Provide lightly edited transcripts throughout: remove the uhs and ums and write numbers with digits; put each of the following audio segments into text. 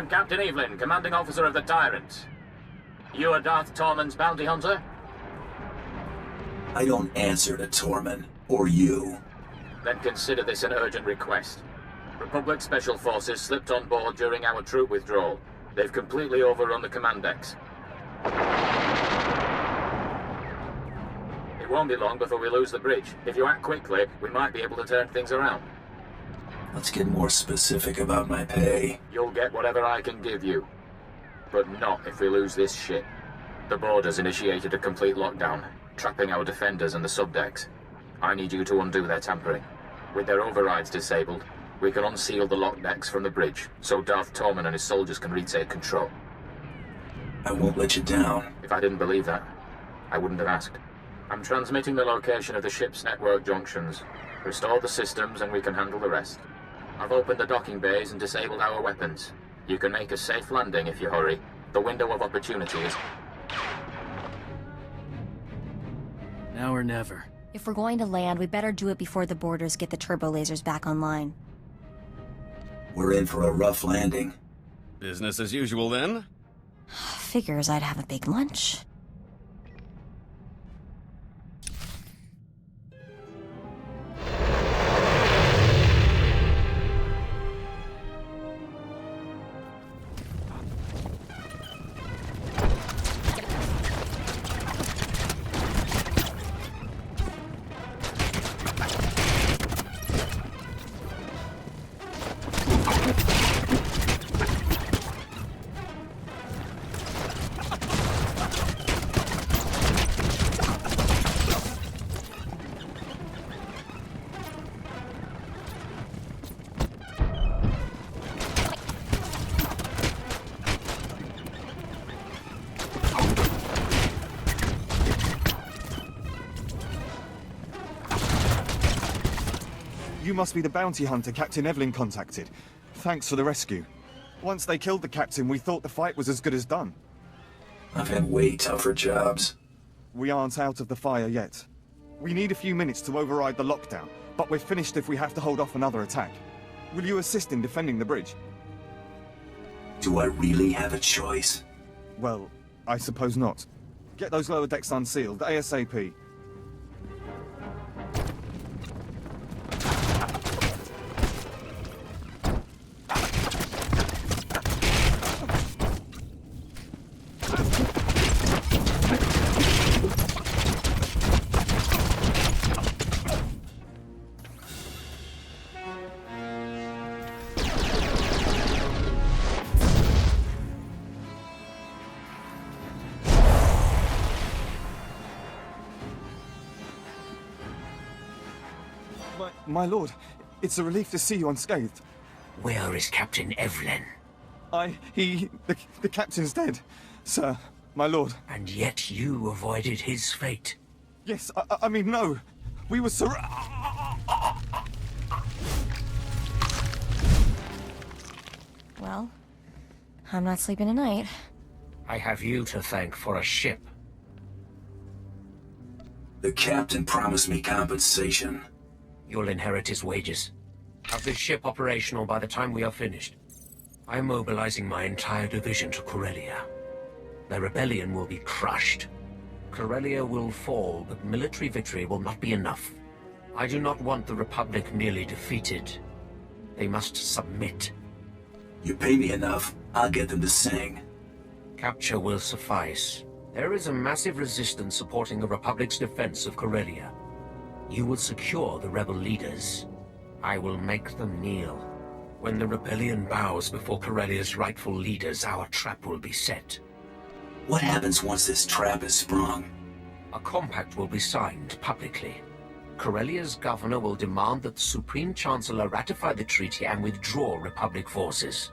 am Captain Evelyn, commanding officer of the Tyrant. You are Darth Tormund's bounty hunter? I don't answer to Tormund, or you. Then consider this an urgent request. Republic Special Forces slipped on board during our troop withdrawal. They've completely overrun the command decks. It won't be long before we lose the bridge. If you act quickly, we might be able to turn things around. Let's get more specific about my pay. You'll get whatever I can give you. But not if we lose this ship. The boarders initiated a complete lockdown, trapping our defenders and the subdecks. I need you to undo their tampering. With their overrides disabled, we can unseal the lock decks from the bridge, so Darth Tormund and his soldiers can retake control. I won't let you down. If I didn't believe that, I wouldn't have asked. I'm transmitting the location of the ship's network junctions. Restore the systems and we can handle the rest. I've opened the docking bays and disabled our weapons. You can make a safe landing if you hurry. The window of opportunity is... Now or never. If we're going to land, we better do it before the boarders get the turbo lasers back online. We're in for a rough landing. Business as usual, then? Figures I'd have a big lunch. You must be the bounty hunter Captain Evelyn contacted. Thanks for the rescue. Once they killed the captain, we thought the fight was as good as done. I've had way tougher jobs. We aren't out of the fire yet. We need a few minutes to override the lockdown, but we're finished if we have to hold off another attack. Will you assist in defending the bridge? Do I really have a choice? Well, I suppose not. Get those lower decks unsealed, ASAP. My lord, it's a relief to see you unscathed. Where is Captain Evelyn? The captain's dead, sir, my lord. And yet you avoided his fate. Yes, I mean, no. We were Well, I'm not sleeping tonight. I have you to thank for a ship. The captain promised me compensation. You'll inherit his wages. Have this ship operational by the time we are finished. I'm mobilizing my entire division to Corellia. The rebellion will be crushed. Corellia will fall, but military victory will not be enough. I do not want the Republic merely defeated. They must submit. You pay me enough, I'll get them to sing. Capture will suffice. There is a massive resistance supporting the Republic's defense of Corellia. You will secure the rebel leaders. I will make them kneel. When the rebellion bows before Corellia's rightful leaders, our trap will be set. What happens once this trap is sprung? A compact will be signed publicly. Corellia's governor will demand that the Supreme Chancellor ratify the treaty and withdraw Republic forces.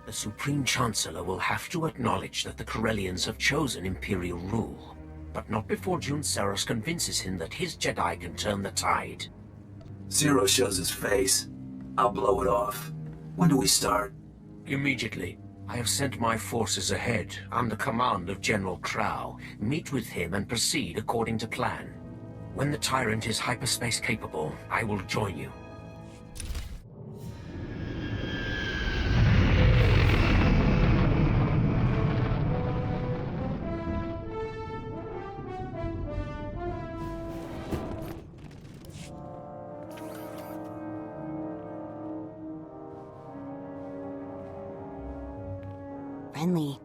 The Supreme Chancellor will have to acknowledge that the Corellians have chosen Imperial rule, but not before Jun Seros convinces him that his Jedi can turn the tide. Zero shows his face. I'll blow it off. When do we start? Immediately. I have sent my forces ahead, under command of General Crow. Meet with him and proceed according to plan. When the Tyrant is hyperspace capable, I will join you. friendly.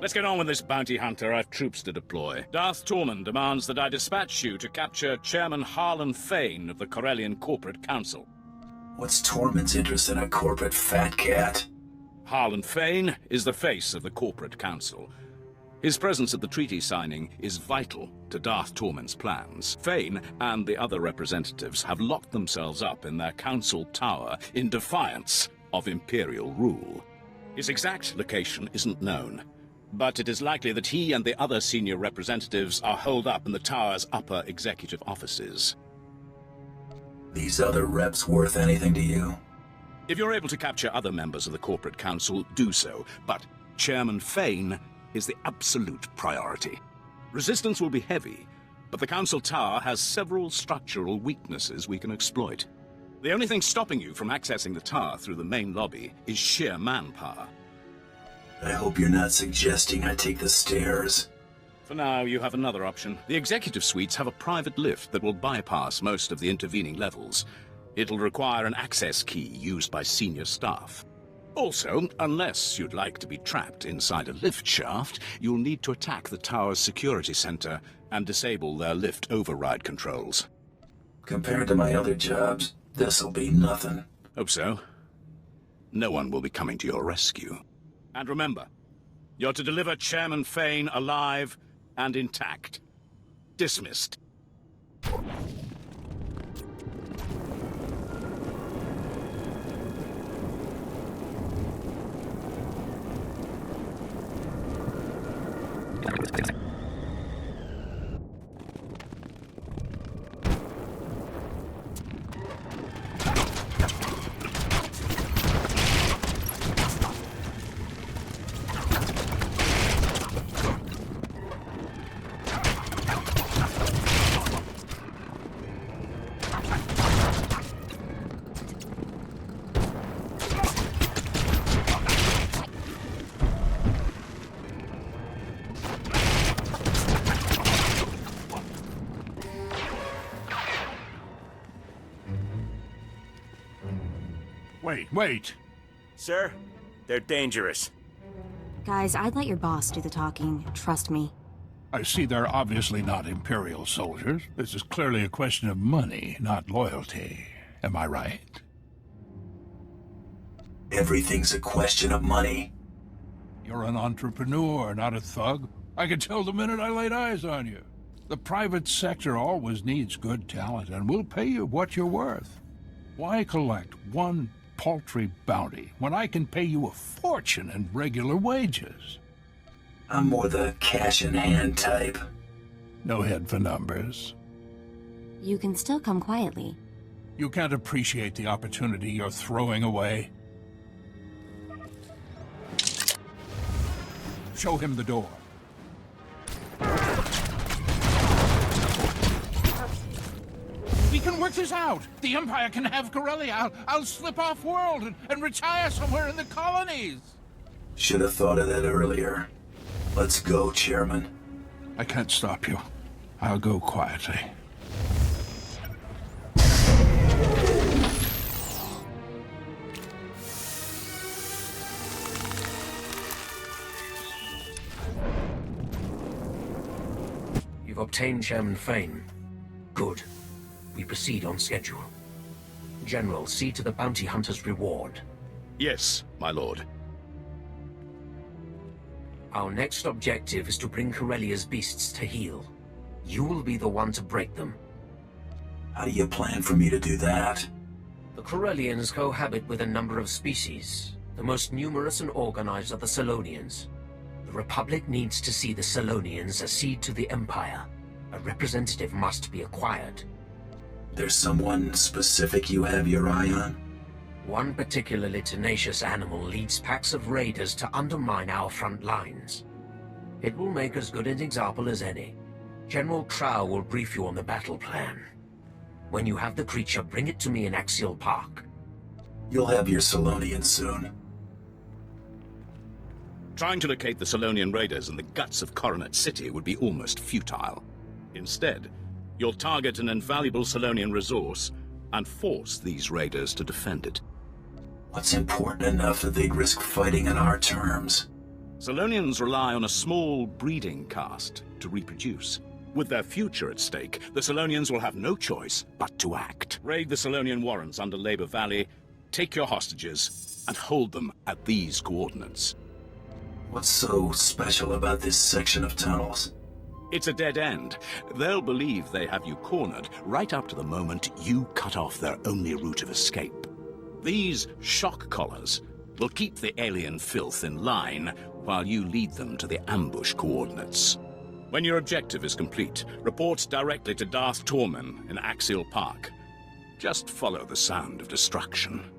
Let's get on with this, bounty hunter. I've troops to deploy. Darth Tormund demands that I dispatch you to capture Chairman Harlan Fane of the Corellian Corporate Council. What's Tormund's interest in a corporate fat cat? Harlan Fane is the face of the Corporate Council. His presence at the treaty signing is vital to Darth Tormund's plans. Fane and the other representatives have locked themselves up in their council tower in defiance of Imperial rule. His exact location isn't known, but it is likely that he and the other senior representatives are holed up in the tower's upper executive offices. These other reps worth anything to you? If you're able to capture other members of the Corporate Council, do so, but Chairman Fane is the absolute priority. Resistance will be heavy, but the Council Tower has several structural weaknesses we can exploit. The only thing stopping you from accessing the tower through the main lobby is sheer manpower. I hope you're not suggesting I take the stairs. For now, you have another option. The executive suites have a private lift that will bypass most of the intervening levels. It'll require an access key used by senior staff. Also, unless you'd like to be trapped inside a lift shaft, you'll need to attack the tower's security center and disable their lift override controls. Compared to my other jobs, this'll be nothing. Hope so. No one will be coming to your rescue. And remember, you're to deliver Chairman Fane alive and intact. Dismissed. Wait. Sir, they're dangerous. Guys, I'd let your boss do the talking. Trust me. I see they're obviously not Imperial soldiers. This is clearly a question of money, not loyalty. Am I right? Everything's a question of money. You're an entrepreneur, not a thug. I could tell the minute I laid eyes on you. The private sector always needs good talent, and we'll pay you what you're worth. Why collect one paltry bounty when I can pay you a fortune in regular wages? I'm more the cash-in-hand type. No head for numbers. You can still come quietly. You can't appreciate the opportunity you're throwing away. Show him the door. We can work this out. The Empire can have Corellia. I'll slip off world and retire somewhere in the colonies. Should have thought of that earlier. Let's go, Chairman. I can't stop you. I'll go quietly. You've obtained Chairman Fane. Good. We proceed on schedule. General, see to the bounty hunter's reward. Yes, my lord. Our next objective is to bring Corellia's beasts to heel. You will be the one to break them. How do you plan for me to do that? The Corellians cohabit with a number of species. The most numerous and organized are the Selonians. The Republic needs to see the Selonians accede to the Empire. A representative must be acquired. There's someone specific you have your eye on? One particularly tenacious animal leads packs of raiders to undermine our front lines. It will make as good an example as any. General Trow will brief you on the battle plan. When you have the creature, bring it to me in Axial Park. You'll have your Selonians soon. Trying to locate the Selonian raiders in the guts of Coronet City would be almost futile. Instead, you'll target an invaluable Selonian resource and force these raiders to defend it. What's important enough that they'd risk fighting on our terms? Solonians rely on a small breeding caste to reproduce. With their future at stake, the Solonians will have no choice but to act. Raid the Solonian warrens under Labor Valley, take your hostages, and hold them at these coordinates. What's so special about this section of tunnels? It's a dead end. They'll believe they have you cornered right up to the moment you cut off their only route of escape. These shock collars will keep the alien filth in line while you lead them to the ambush coordinates. When your objective is complete, report directly to Darth Tormen in Axial Park. Just follow the sound of destruction.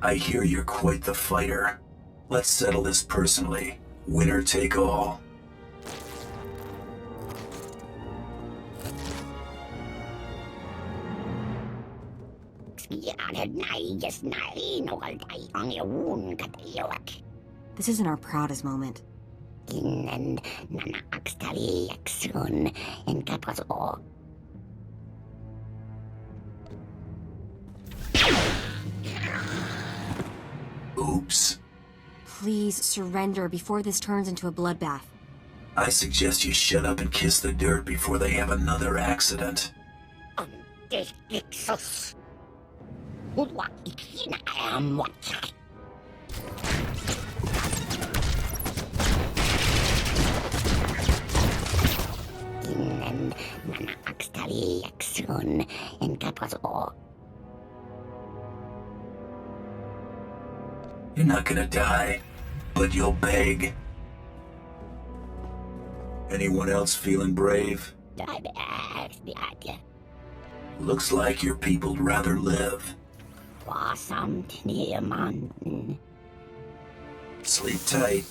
I hear you're quite the fighter. Let's settle this personally. Winner take all. This isn't our proudest moment. Oops. Please surrender before this turns into a bloodbath. I suggest you shut up and kiss the dirt before they have another accident. You're not gonna die, but you'll beg. Anyone else feeling brave? Looks like your people'd rather live. Sleep tight.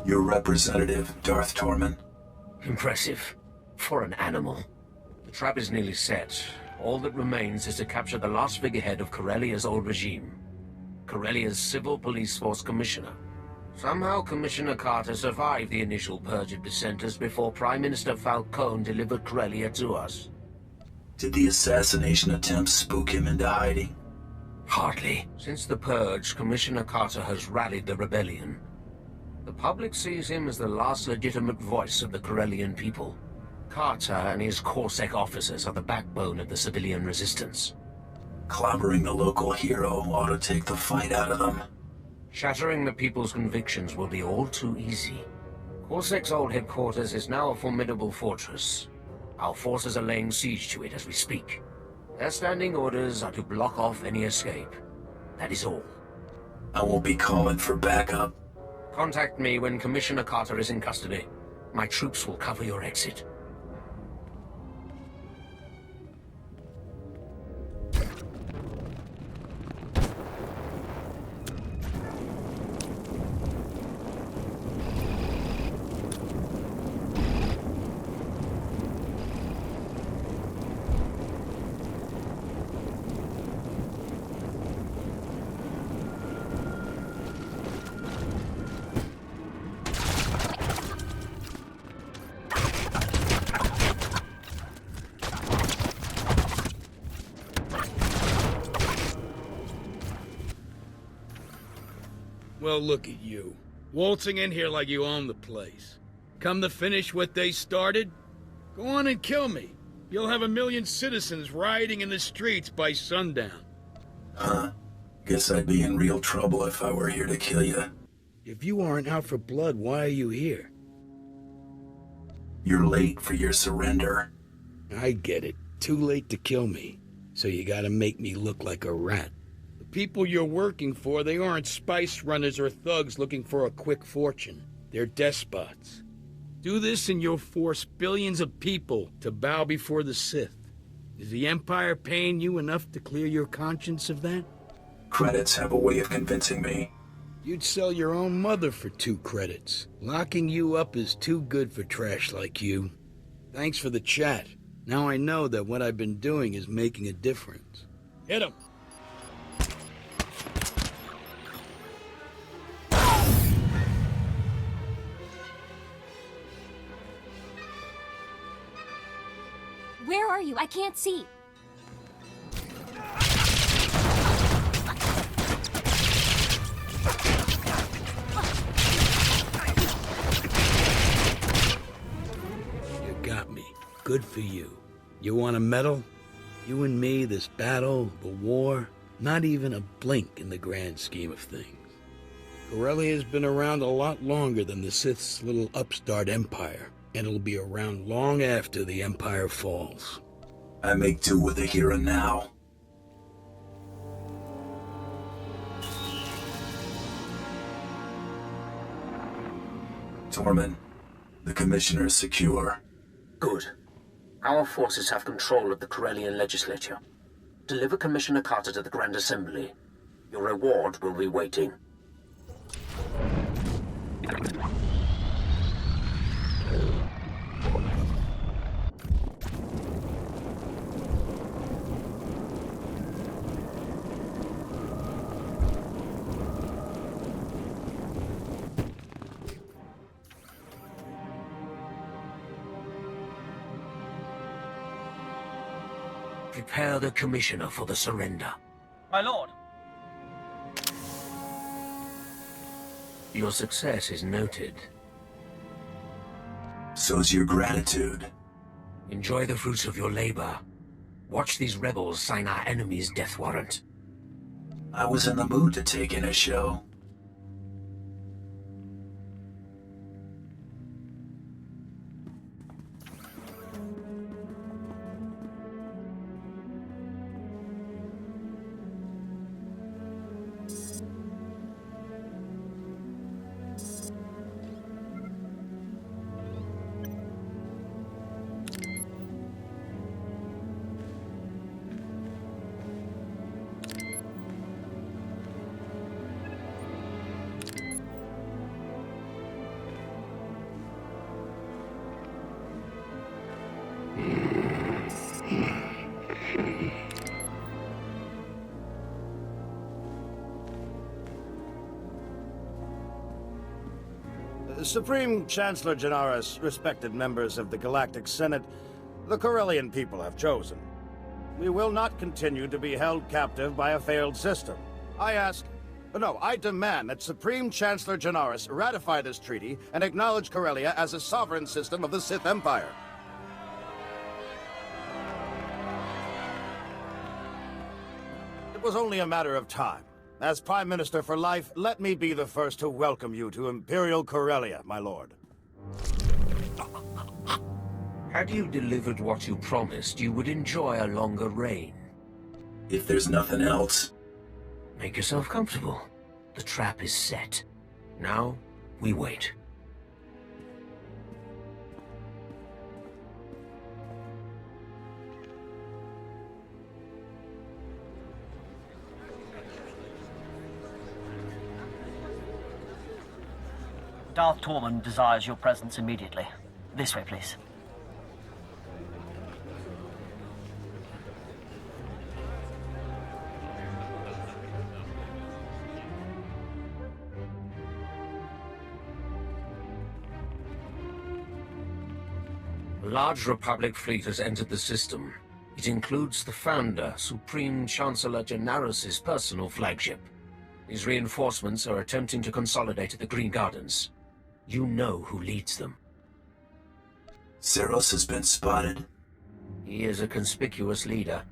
Your representative, Darth Tormen. Impressive. For an animal. The trap is nearly set. All that remains is to capture the last figurehead of Corellia's old regime. Corellia's Civil Police Force Commissioner. Somehow Commissioner Carter survived the initial purge of dissenters before Prime Minister Falcone delivered Corellia to us. Did the assassination attempt spook him into hiding? Hardly. Since the purge, Commissioner Carter has rallied the rebellion. The public sees him as the last legitimate voice of the Corellian people. Carter and his Corsair officers are the backbone of the civilian resistance. Clobbering the local hero ought to take the fight out of them. Shattering the people's convictions will be all too easy. Corsair's old headquarters is now a formidable fortress. Our forces are laying siege to it as we speak. Their standing orders are to block off any escape. That is all. I won't be calling for backup. Contact me when Commissioner Carter is in custody. My troops will cover your exit. Well, look at you. Waltzing in here like you own the place. Come to finish what they started? Go on and kill me. You'll have 1 million citizens rioting in the streets by sundown. Huh? Guess I'd be in real trouble if I were here to kill you. If you aren't out for blood, why are you here? You're late for your surrender. I get it. Too late to kill me. So you gotta make me look like a rat. The people you're working for, they aren't spice runners or thugs looking for a quick fortune. They're despots. Do this and you'll force billions of people to bow before the Sith. Is the Empire paying you enough to clear your conscience of that? Credits have a way of convincing me. You'd sell your own mother for 2 credits. Locking you up is too good for trash like you. Thanks for the chat. Now I know that what I've been doing is making a difference. Hit him! Where are you? I can't see. You got me. Good for you. You want a medal? You and me, this battle, the war, not even a blink in the grand scheme of things. Corellia has been around a lot longer than the Sith's little upstart empire, and it'll be around long after the Empire falls. I make do with the here and now. Tormund, the Commissioner's secure. Good. Our forces have control of the Corellian legislature. Deliver Commissioner Carter to the Grand Assembly. Your reward will be waiting. Prepare the Commissioner for the surrender. My lord. Your success is noted. So's your gratitude. Enjoy the fruits of your labor. Watch these rebels sign our enemy's death warrant. I was in the mood to take in a show. Supreme Chancellor Janaris, respected members of the Galactic Senate, the Corellian people have chosen. We will not continue to be held captive by a failed system. I demand that Supreme Chancellor Janaris ratify this treaty and acknowledge Corellia as a sovereign system of the Sith Empire. It was only a matter of time. As Prime Minister for life, let me be the first to welcome you to Imperial Corellia, my lord. Had you delivered what you promised, you would enjoy a longer reign. If there's nothing else. Make yourself comfortable. The trap is set. Now, we wait. Darth Tormund desires your presence immediately. This way, please. A large Republic fleet has entered the system. It includes the Founder, Supreme Chancellor Jynarus' personal flagship. These reinforcements are attempting to consolidate at the Green Gardens. You know who leads them. Seros has been spotted. He is a conspicuous leader.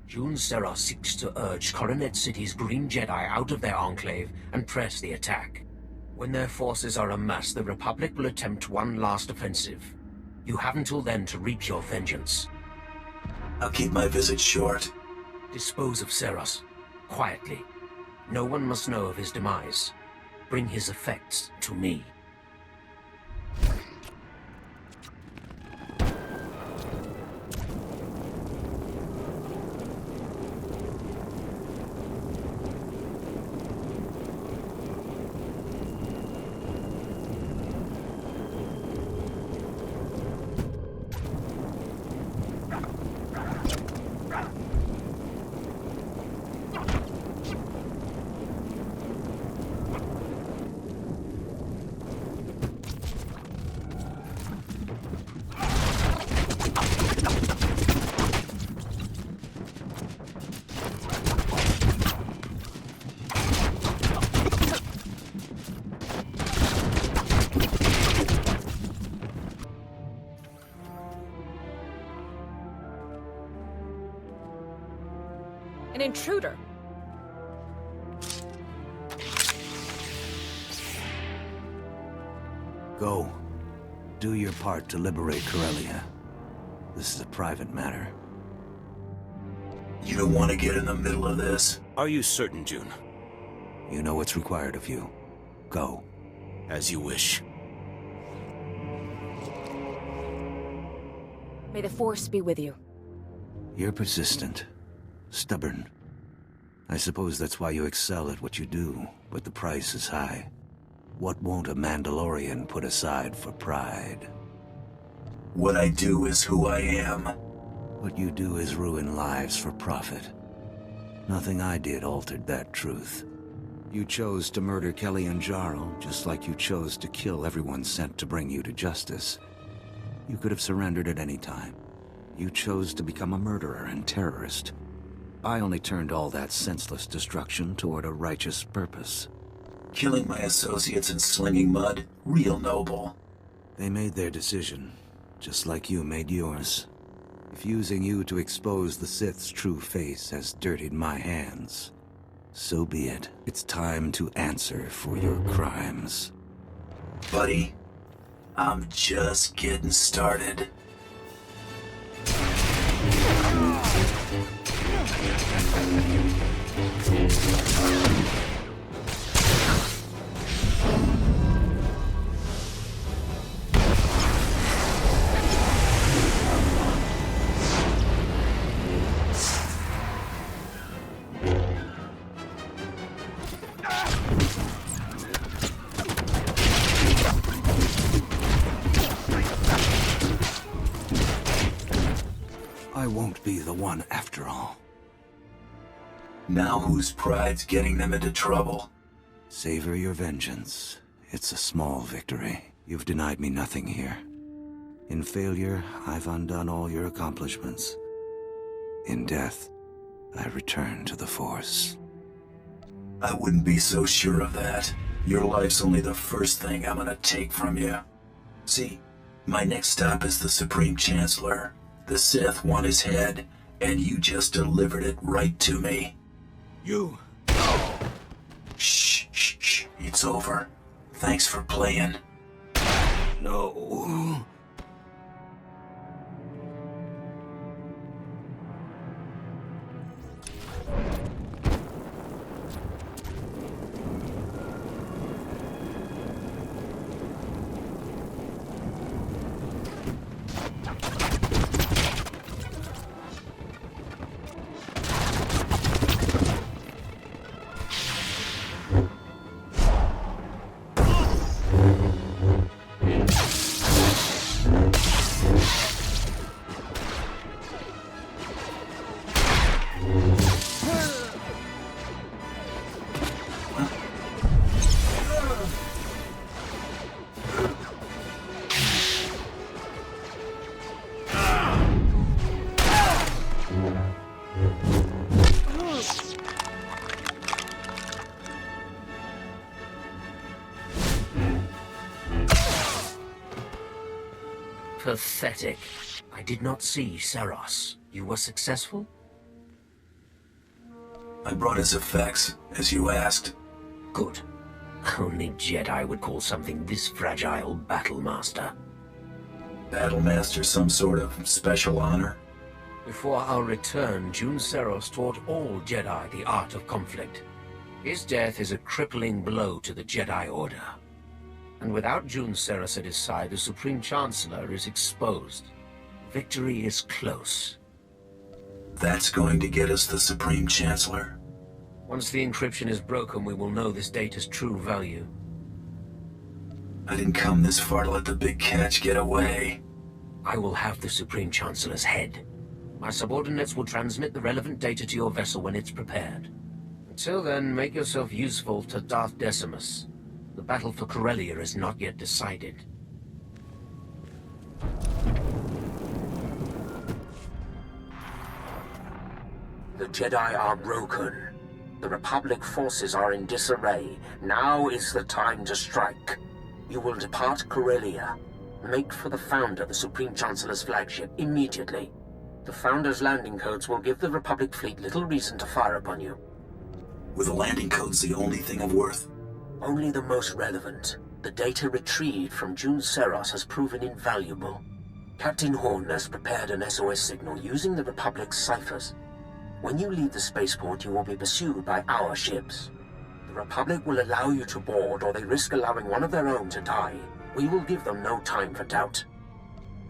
Jun Seros seeks to urge Coronet City's Green Jedi out of their enclave and press the attack. When their forces are amassed, the Republic will attempt one last offensive. You have until then to reap your vengeance. I'll keep my visit short. Dispose of Seros, quietly. No one must know of his demise. Bring his effects to me. An intruder. Go. Do your part to liberate Corellia. This is a private matter. You don't want to get in the middle of this. Are you certain, June? You know what's required of you. Go. As you wish. May the Force be with you. You're persistent. Stubborn. I suppose that's why you excel at what you do, but the price is high. What won't a Mandalorian put aside for pride? What I do is who I am. What you do is ruin lives for profit. Nothing I did altered that truth. You chose to murder Kelly and Jarl, just like you chose to kill everyone sent to bring you to justice. You could have surrendered at any time. You chose to become a murderer and terrorist. I only turned all that senseless destruction toward a righteous purpose. Killing my associates and slinging mud, real noble. They made their decision, just like you made yours. If using you to expose the Sith's true face has dirtied my hands, so be it. It's time to answer for your crimes. Buddy, I'm just getting started. I won't be the one after all. Now whose pride's getting them into trouble? Savor your vengeance. It's a small victory. You've denied me nothing here. In failure, I've undone all your accomplishments. In death, I return to the Force. I wouldn't be so sure of that. Your life's only the first thing I'm gonna take from you. See, my next stop is the Supreme Chancellor. The Sith want his head, and you just delivered it right to me. You... Shh, shh, shh. It's over. Thanks for playing. No... Pathetic. I did not see Seros. You were successful? I brought his effects, as you asked. Good. Only Jedi would call something this fragile Battlemaster. Battlemaster some sort of special honor? Before our return, Jun Seros taught all Jedi the art of conflict. His death is a crippling blow to the Jedi Order. And without Jun Seros at his side, the Supreme Chancellor is exposed. Victory is close. That's going to get us the Supreme Chancellor. Once the encryption is broken, we will know this data's true value. I didn't come this far to let the big catch get away. I will have the Supreme Chancellor's head. My subordinates will transmit the relevant data to your vessel when it's prepared. Until then, make yourself useful to Darth Decimus. The battle for Corellia is not yet decided. The Jedi are broken. The Republic forces are in disarray. Now is the time to strike. You will depart Corellia. Make for the Founder, the Supreme Chancellor's flagship, immediately. The Founder's landing codes will give the Republic fleet little reason to fire upon you. Were the landing codes the only thing of worth? Only the most relevant. The data retrieved from Jun Seros has proven invaluable. Captain Horn has prepared an SOS signal using the Republic's ciphers. When you leave the spaceport, you will be pursued by our ships. The Republic will allow you to board, or they risk allowing one of their own to die. We will give them no time for doubt.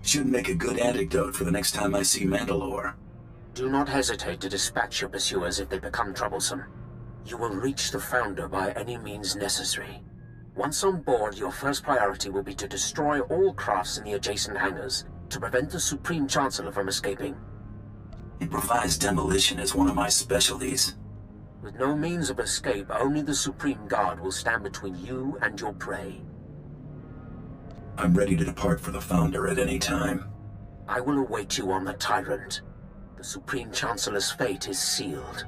Should make a good anecdote for the next time I see Mandalore. Do not hesitate to dispatch your pursuers if they become troublesome. You will reach the Founder by any means necessary. Once on board, your first priority will be to destroy all crafts in the adjacent hangars, to prevent the Supreme Chancellor from escaping. Improvised demolition is one of my specialties. With no means of escape, only the Supreme Guard will stand between you and your prey. I'm ready to depart for the Founder at any time. I will await you on the Tyrant. The Supreme Chancellor's fate is sealed.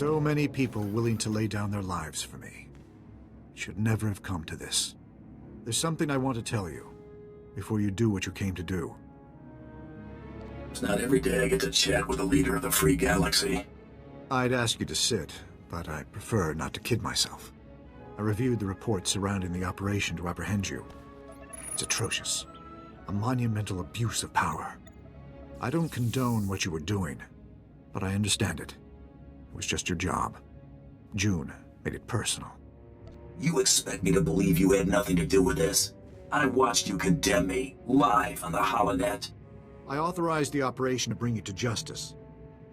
So many people willing to lay down their lives for me. It should never have come to this. There's something I want to tell you, before you do what you came to do. It's not every day I get to chat with the leader of the Free Galaxy. I'd ask you to sit, but I prefer not to kid myself. I reviewed the reports surrounding the operation to apprehend you. It's atrocious. A monumental abuse of power. I don't condone what you were doing, but I understand it. It was just your job. June made it personal. You expect me to believe you had nothing to do with this? I watched you condemn me, live on the holonet. I authorized the operation to bring you to justice,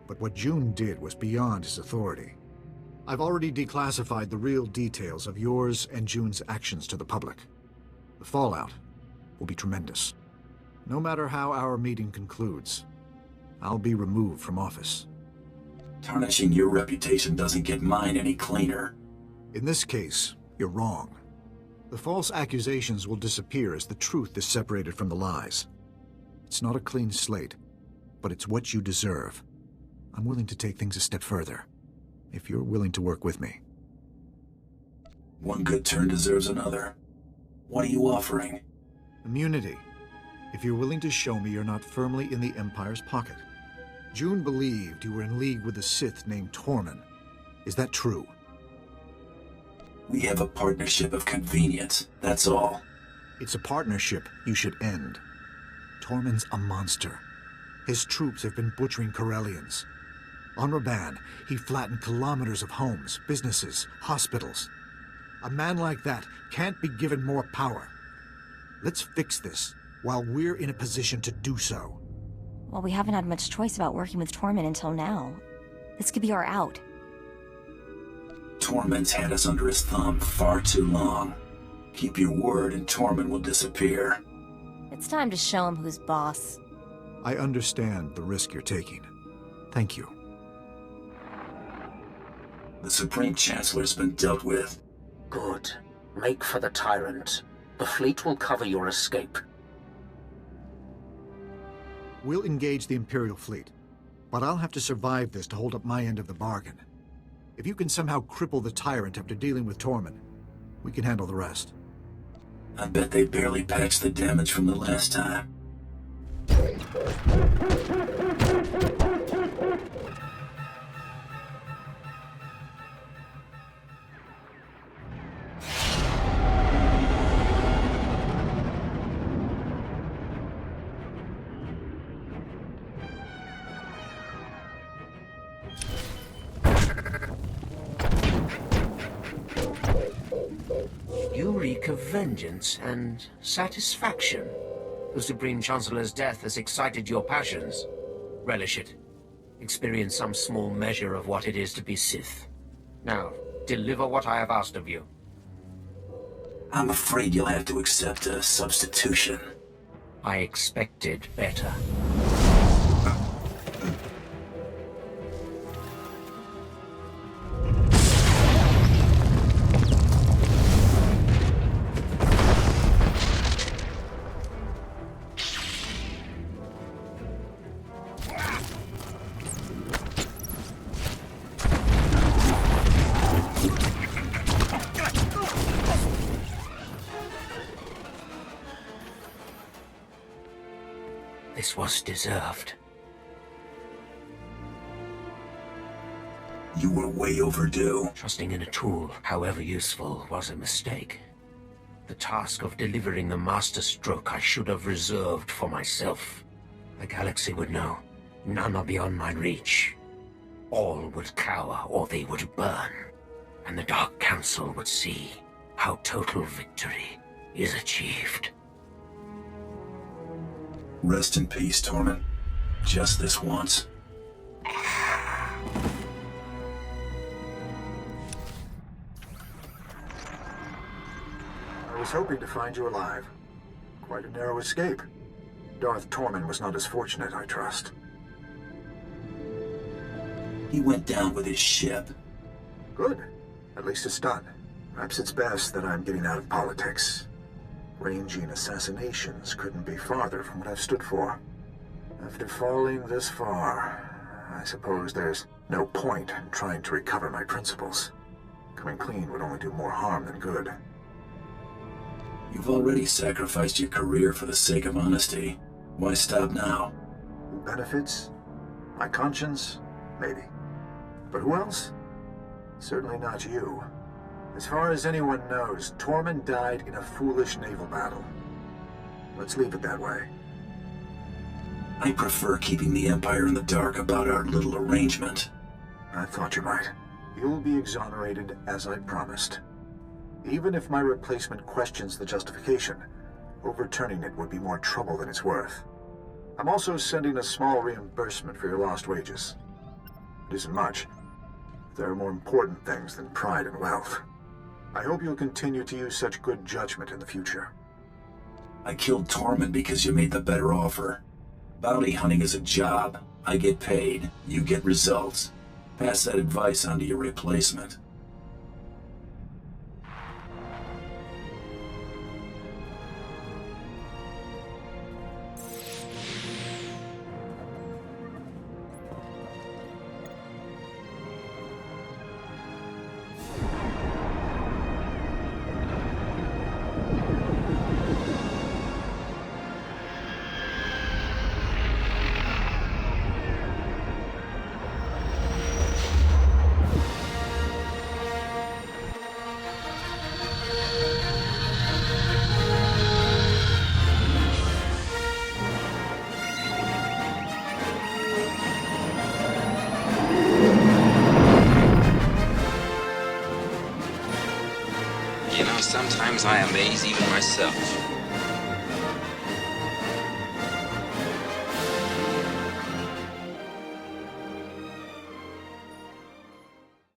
but what June did was beyond his authority. I've already declassified the real details of yours and June's actions to the public. The fallout will be tremendous. No matter how our meeting concludes, I'll be removed from office. Tarnishing your reputation doesn't get mine any cleaner. In this case, you're wrong. The false accusations will disappear as the truth is separated from the lies. It's not a clean slate, but it's what you deserve. I'm willing to take things a step further, if you're willing to work with me. One good turn deserves another. What are you offering? Immunity, if you're willing to show me you're not firmly in the Empire's pocket. June believed you were in league with a Sith named Tormund. Is that true? We have a partnership of convenience, that's all. It's a partnership you should end. Tormund's a monster. His troops have been butchering Corellians. On Raban, he flattened kilometers of homes, businesses, hospitals. A man like that can't be given more power. Let's fix this while we're in a position to do so. Well, we haven't had much choice about working with Tormund until now. This could be our out. Tormund's had us under his thumb far too long. Keep your word and Tormund will disappear. It's time to show him who's boss. I understand the risk you're taking. Thank you. The Supreme Chancellor's been dealt with. Good. Make for the Tyrant. The fleet will cover your escape. We'll engage the Imperial fleet, but I'll have to survive this to hold up my end of the bargain. If you can somehow cripple the Tyrant after dealing with Tormund, we can handle the rest. I bet they barely patched the damage from the last time. You reek of vengeance and satisfaction. The Supreme Chancellor's death has excited your passions. Relish it. Experience some small measure of what it is to be Sith. Now, deliver what I have asked of you. I'm afraid you'll have to accept a substitution. I expected better. This was deserved. You were way overdue. Trusting in a tool, however useful, was a mistake. The task of delivering the master stroke I should have reserved for myself. The galaxy would know. None are beyond my reach. All would cower or they would burn. And the Dark Council would see how total victory is achieved. Rest in peace, Tormund. Just this once. I was hoping to find you alive. Quite a narrow escape. Darth Tormund was not as fortunate, I trust. He went down with his ship. Good. At least it's done. Perhaps it's best that I'm getting out of politics. Ranging assassinations couldn't be farther from what I've stood for. After falling this far, I suppose there's no point in trying to recover my principles. Coming clean would only do more harm than good. You've already sacrificed your career for the sake of honesty. Why stop now? Benefits? My conscience? Maybe. But who else? Certainly not you. As far as anyone knows, Tormund died in a foolish naval battle. Let's leave it that way. I prefer keeping the Empire in the dark about our little arrangement. I thought you might. You'll be exonerated as I promised. Even if my replacement questions the justification, overturning it would be more trouble than it's worth. I'm also sending a small reimbursement for your lost wages. It isn't much. There are more important things than pride and wealth. I hope you'll continue to use such good judgment in the future. I killed Tormund because you made the better offer. Bounty hunting is a job. I get paid, you get results. Pass that advice on to your replacement. You know, sometimes I amaze even myself.